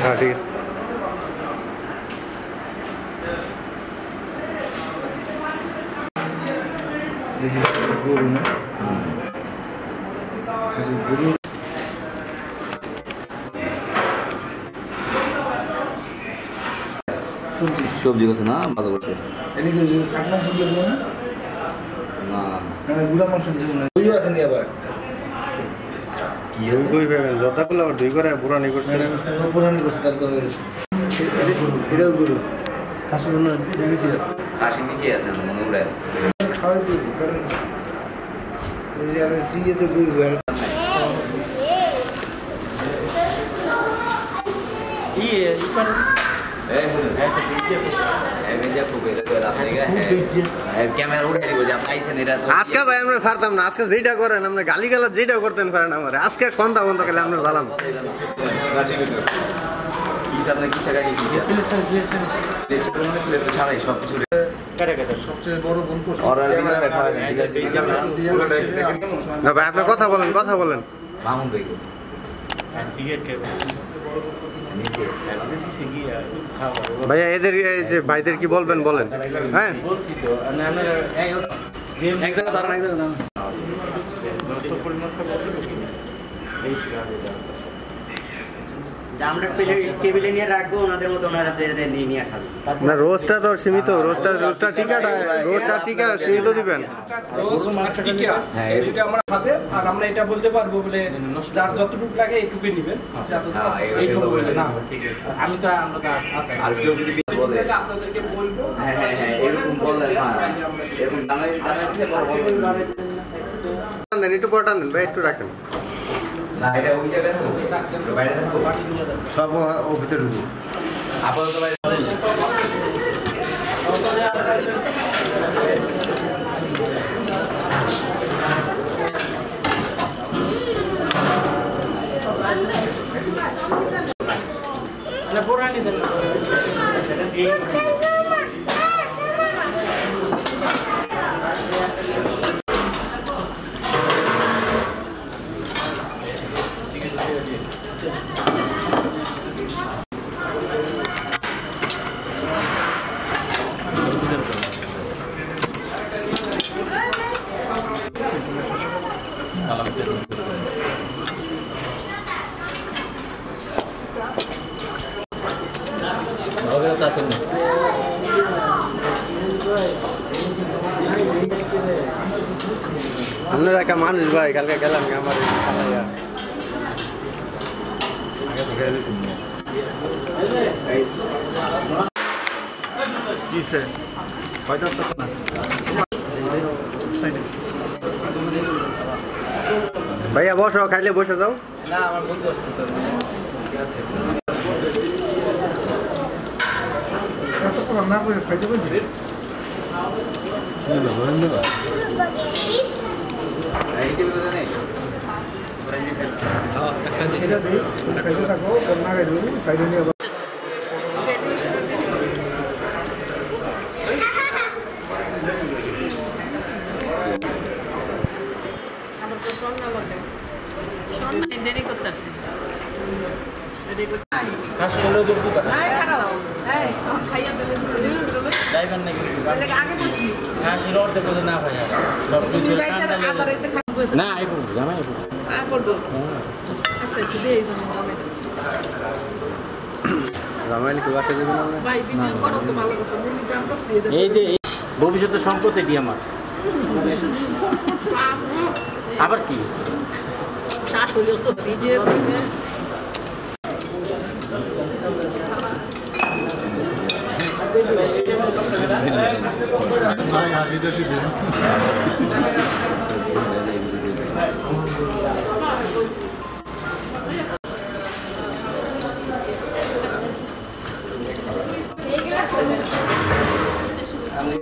হ্যাঁ ঠিক আছে। গরু না গরু সবজি করছে না ভালো করছে এটা কি শাক মাংস দিয়ে না না মানে গুড়া মাংস দিয়ে না দইও আছে নি আবার কি দই কই পাবেন যতগুলো আবার দই করে পুরানি করছে পুরানি করছে তার তো এটাও গরু খাসি না খাসি নিচে আছে মনে উড়ে খাওয়াই দিই এই আর টিয়েতে গরু আর আজকে ভাই আমরা ছাড়তাম না, আজকে যেটা করেন আমরা গালি গালা যেটা করতেন পারেন আমার আজকে সন্ধ্যা বন্ধ করলে আমরা জ্বালাম সবচেয়ে বড় বোন না ভাই আপনি কথা বলেন ভাইয়া এদের এই যে ভাইদের কি বলবেন বলেন। হ্যাঁ আমরা টেবিলে নিয়ে রাখবো ওনাদের মতো ওনারা নিয়ে নিয়ে খাবে না রোজটা তো সীমিত রোজটা টিকা সীমিত দিবেন এটা আমরা খাবে আর আমরা এটা বলতে পারবো বলে যার যতটুকু লাগে এইটুকু নেবেন এইটুকু বলে না আমি তো আমরা তো আর কেউ যদি বলে আপনাদেরকে বলবো হ্যাঁ এরকম বলে এরকম দাঁড়াই দেন একটু পরে টান দেন ভাই একটু রাখেন না এটা ওই জায়গায় থাকো বাইরে থাকো সব ও ভিতরে ঢুকবো আপাতত বাইরে আপনারা একটা মানুষ ভাই কালকে গেলাম আমার খালাইয়া ভাইয়া বসো খাইলে বসে যাও না আমার বন্ধু আসতেছে না করে খাইতে পারবি খাইতে থাকো না খাইতে সাইডে নিয়ে দেরি করতেছে এই যে ভবিষ্যতের সম্পদ এটি আমার আবার কি আমি